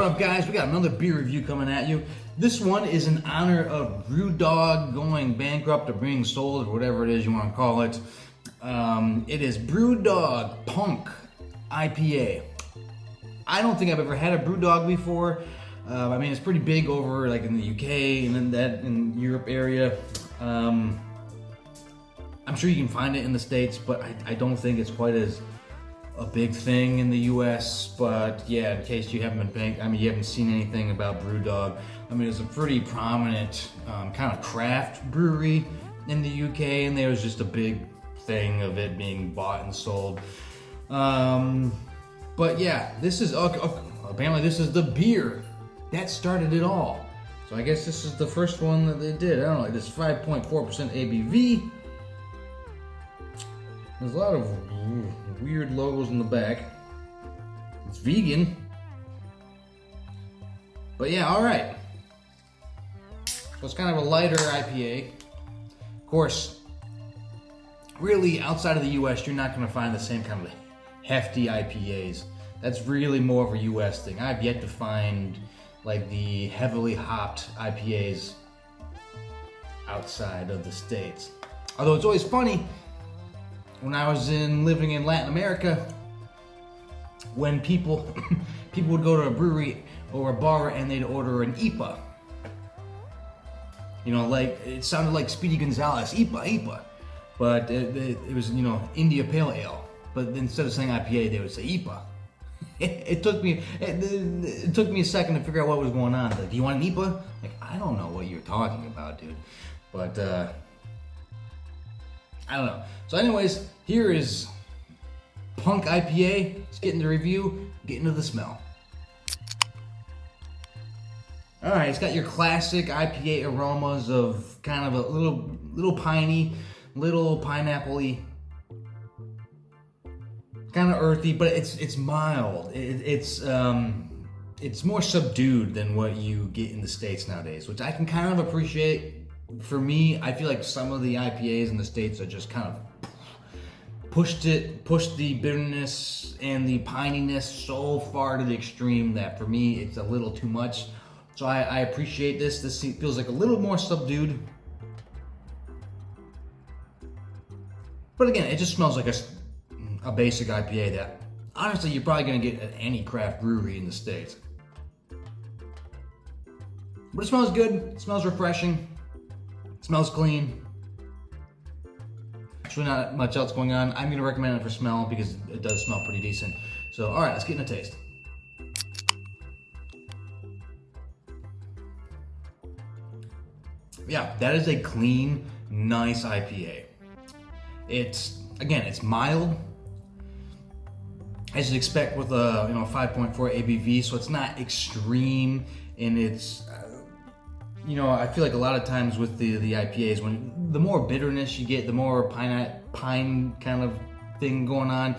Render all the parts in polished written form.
up, guys? We got another beer review coming at you. This one is in honor of BrewDog going bankrupt or being sold or whatever it is you want to call it. It is BrewDog Punk IPA. I don't think I've ever had a BrewDog before. I mean, it's pretty big over like in the UK and then that in Europe area. I'm sure you can find it in the States, but I don't think it's quite as a big thing in the US. But yeah, in case you haven't been you haven't seen anything about BrewDog. I mean, it's a pretty prominent kind of craft brewery in the UK, and there was just a big thing of it being bought and sold. But yeah, this is apparently this is the beer that started it all. So I guess this is the first one that they did. I don't know, this 5.4% ABV. There's a lot of weird logos in the back. It's vegan. But yeah, alright. So it's kind of a lighter IPA. Of course, really outside of the US, you're not going to find the same kind of hefty IPAs. That's really more of a US thing. I've yet to find like the heavily hopped IPAs outside of the States. Although it's always funny, when I was living in Latin America, when people would go to a brewery or a bar and they'd order an IPA. You know, like it sounded like Speedy Gonzalez, IPA. But it was, you know, India Pale Ale. But instead of saying IPA, they would say IPA. It took me a second to figure out what was going on. Like, do you want an IPA? Like, I don't know what you're talking about, dude. But I don't know. So anyways, here is Punk IPA. Let's get into the review, get into the smell. Alright, it's got your classic IPA aromas of kind of a little piney, little pineapple-y, kind of earthy, but it's mild. It's more subdued than what you get in the States nowadays, which I can kind of appreciate. For me, I feel like some of the IPAs in the States are just kind of pushed the bitterness and the pininess so far to the extreme that for me it's a little too much. So I appreciate this. This feels like a little more subdued. But again, it just smells like a basic IPA that honestly you're probably gonna get at any craft brewery in the States. But it smells good, it smells refreshing. Smells clean. There's really not much else going on. I'm going to recommend it for smell because it does smell pretty decent. So, alright, let's get in a taste. Yeah, that is a clean, nice IPA. It's mild, as you'd expect with a 5.4 ABV, so it's not extreme, and it's I feel like a lot of times with the IPAs, when the more bitterness you get, the more pine kind of thing going on,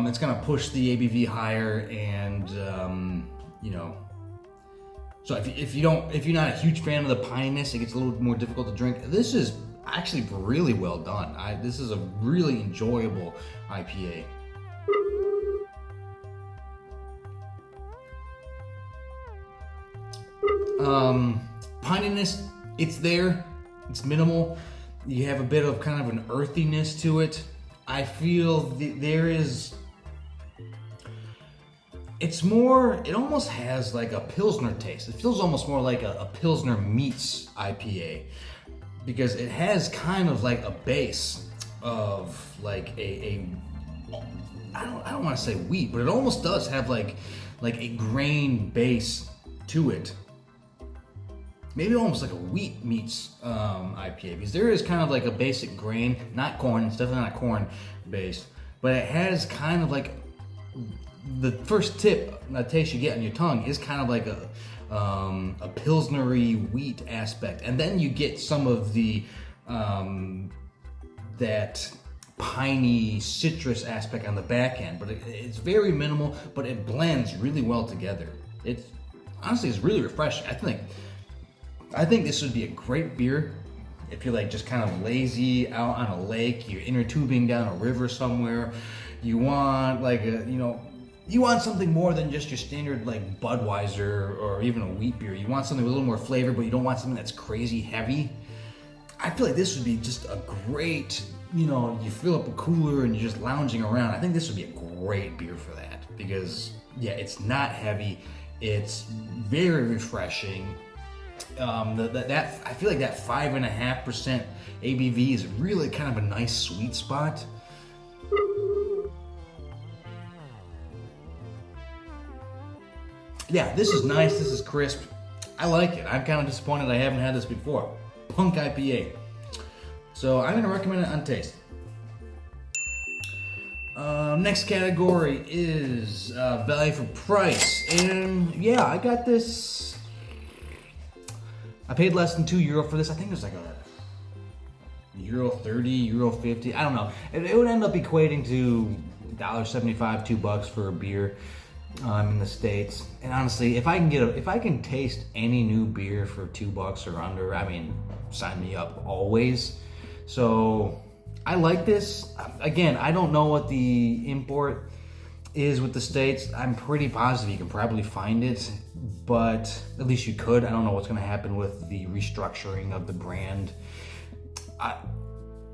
it's gonna push the ABV higher, and So if you're not a huge fan of the pininess, it gets a little more difficult to drink. This is actually really well done. This is a really enjoyable IPA. Pininess, it's there, it's minimal. You have a bit of kind of an earthiness to it. I feel it almost has like a Pilsner taste. It feels almost more like a Pilsner meets IPA because it has kind of like a base of like I don't want to say wheat, but it almost does have like a grain base to it. Maybe almost like a wheat meets IPA, because there is kind of like a basic grain, not corn, it's definitely not corn based, but it has kind of like the first taste you get on your tongue is kind of like a Pilsnery wheat aspect, and then you get some of the that piney citrus aspect on the back end, but it's very minimal, but it blends really well together. It's really refreshing. I think this would be a great beer if you're like just kind of lazy out on a lake, you're inner tubing down a river somewhere, you want like you want something more than just your standard like Budweiser or even a wheat beer. You want something with a little more flavor, but you don't want something that's crazy heavy. I feel like this would be just a great, you fill up a cooler and you're just lounging around. I think this would be a great beer for that because, yeah, it's not heavy. It's very refreshing. I feel like that 5.5% ABV is really kind of a nice sweet spot. Yeah, this is nice. This is crisp. I like it. I'm kind of disappointed I haven't had this before. Punk IPA. So I'm going to recommend it on taste. Next category is value for price. And yeah, I got this. I paid less than €2 for this. I think it was like a €30, €50. I don't know. It would end up equating to $1.75, $2 for a beer. In the States, and honestly, if I can taste any new beer for $2 or under, I mean, sign me up always. So I like this. Again, I don't know what the import is with the States. I'm pretty positive you can probably find it, but at least you could. I don't know what's going to happen with the restructuring of the brand.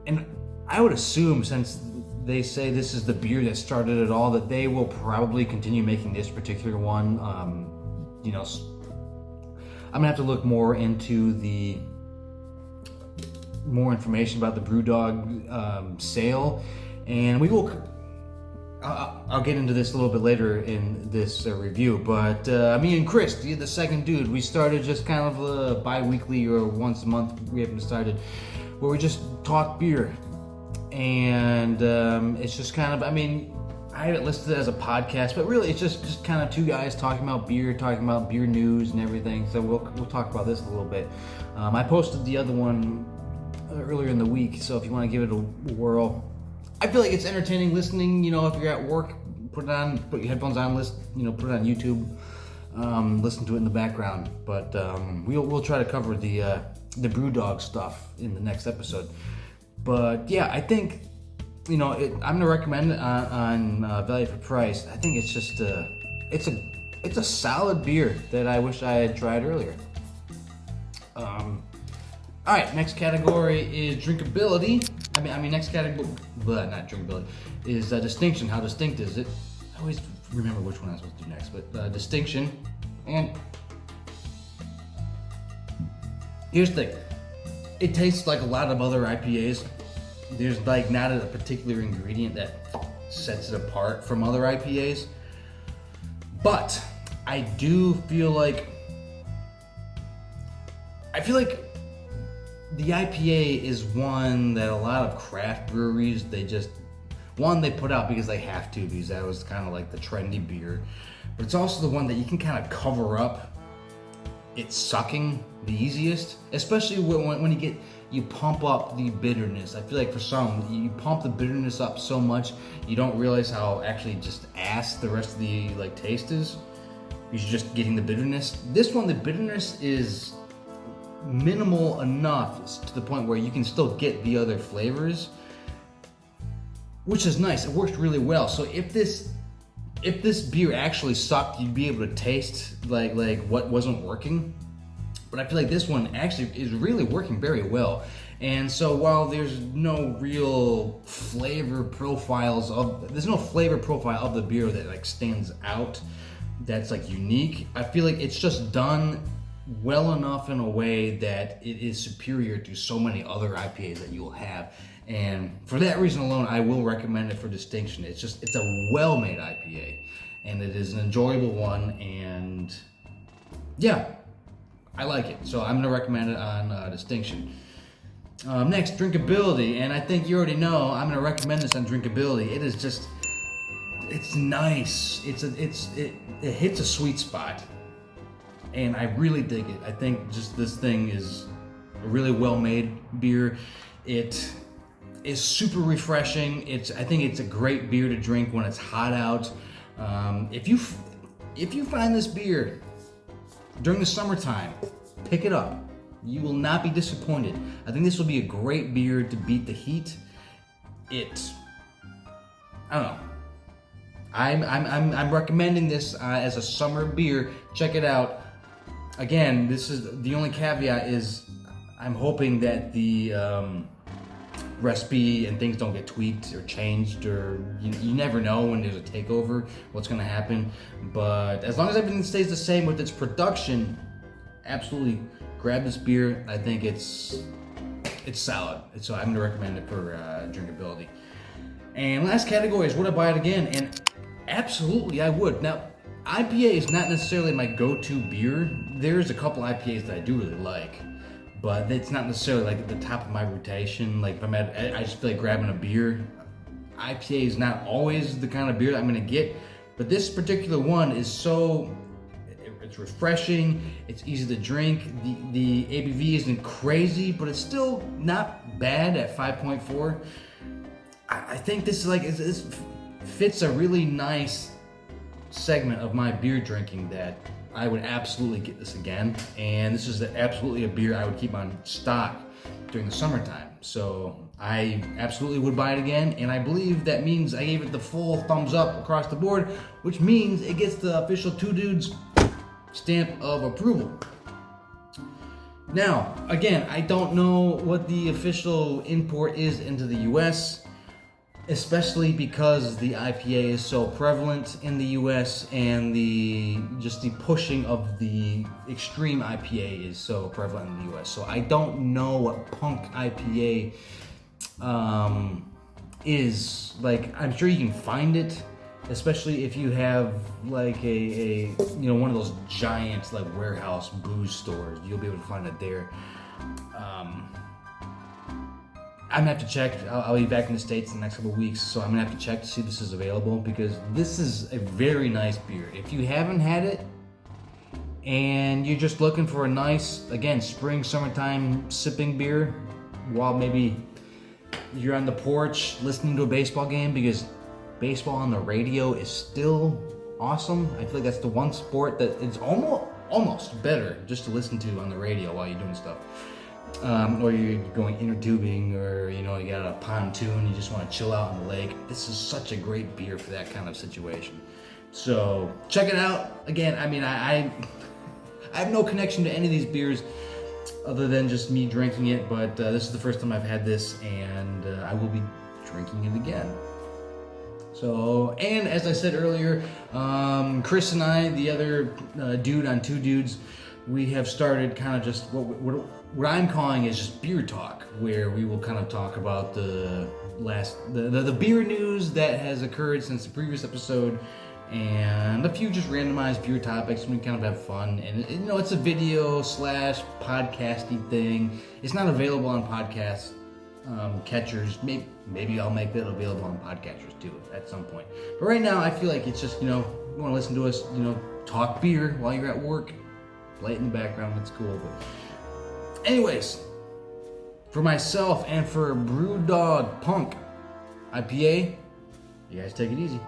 And I would assume, since they say this is the beer that started it all, that they will probably continue making this particular one. I'm gonna have to look more into more information about the BrewDog sale, and I'll get into this a little bit later in this review. But me and Chris, the second dude, we started just kind of a bi-weekly or once a month. We haven't started where we just talk beer. And it's just kind of, I have it listed as a podcast, but really it's just kind of two guys talking about beer news and everything. So we'll talk about this a little bit. I posted the other one earlier in the week, so if you want to give it a whirl, I feel like it's entertaining listening. If you're at work, put your headphones on, put it on YouTube, listen to it in the background. But we'll try to cover the BrewDog stuff in the next episode. But yeah, I think, I'm gonna recommend it on value for price. I think it's just it's a solid beer that I wish I had tried earlier. All right, next category is drinkability. Next category, but not drinkability, is distinction. How distinct is it? I always remember which one I was supposed to do next, but distinction. And here's the thing. It tastes like a lot of other IPAs. There's like not a particular ingredient that sets it apart from other IPAs. But I do feel like the IPA is one that a lot of craft breweries, they put out because they have to, because that was kind of like the trendy beer. But it's also the one that you can kind of cover up it's sucking the easiest, especially when you pump up the bitterness. I feel like for some, you pump the bitterness up so much you don't realize how actually just ass the rest of the taste is. You're just getting the bitterness. This one, the bitterness is minimal enough to the point where you can still get the other flavors, which is nice. It works really well. So if this beer actually sucked, you'd be able to taste like what wasn't working. But I feel like this one actually is really working very well. And so while there's no real flavor profile of the beer that stands out, that's unique, I feel like it's just done well enough in a way that it is superior to so many other IPAs that you'll have. And for that reason alone, I will recommend it for distinction. It's a well-made IPA, and it is an enjoyable one, and yeah, I like it. So I'm gonna recommend it on distinction. Next, drinkability, and I think you already know I'm gonna recommend this on drinkability. It's nice. It hits a sweet spot, and I really dig it. I think just this thing is a really well-made beer. It is super refreshing. I think it's a great beer to drink when it's hot out. If you find this beer during the summertime, pick it up. You will not be disappointed. I think this will be a great beer to beat the heat. I don't know. I'm recommending this as a summer beer. Check it out. Again, this is the only caveat is I'm hoping that the recipe and things don't get tweaked or changed, or you never know when there's a takeover what's going to happen. But as long as everything stays the same with its production, absolutely grab this beer. I think it's solid. So I'm going to recommend it for drinkability. And last category is would I buy it again? And absolutely I would. Now, IPA is not necessarily my go-to beer. There's a couple IPAs that I do really like, but it's not necessarily like at the top of my rotation. Like if I'm I just feel like grabbing a beer. IPA is not always the kind of beer that I'm gonna get, but this particular one is it's refreshing, it's easy to drink. The ABV isn't crazy, but it's still not bad at 5.4. I think this is this fits a really nice segment of my beer drinking that I would absolutely get this again. And this is absolutely a beer I would keep on stock during the summertime. So I absolutely would buy it again. And I believe that means I gave it the full thumbs up across the board, which means it gets the official Two Dudes stamp of approval. Now, again, I don't know what the official import is into the US, especially because the IPA is so prevalent in the US and the pushing of the extreme IPA is so prevalent in the US. So I don't know what punk IPA is. Like, I'm sure you can find it, especially if you have like a one of those giant like warehouse booze stores. You'll be able to find it there. I'm gonna have to check. I'll be back in the States in the next couple of weeks, so I'm gonna have to check to see if this is available, because this is a very nice beer. If you haven't had it and you're just looking for a nice, again, spring, summertime sipping beer while maybe you're on the porch listening to a baseball game, because baseball on the radio is still awesome. I feel like that's the one sport that is almost better just to listen to on the radio while you're doing stuff. Or you're going inner tubing, or you got a pontoon, you just want to chill out on the lake. This is such a great beer for that kind of situation. So check it out. Again, I mean, I have no connection to any of these beers other than just me drinking it, but this is the first time I've had this, and I will be drinking it again. So, and as I said earlier, Chris and I, the other dude on Two Dudes, we have started kind of just what I'm calling is just beer talk, where we will kind of talk about the beer news that has occurred since the previous episode, and a few just randomized beer topics, and we kind of have fun. And it's a video / podcasty thing. It's not available on podcast catchers. Maybe I'll make that available on podcatchers too at some point. But right now, I feel like it's just you want to listen to us talk beer while you're at work. Play it in the background, it's cool. But anyways, for myself and for BrewDog Punk IPA, you guys take it easy.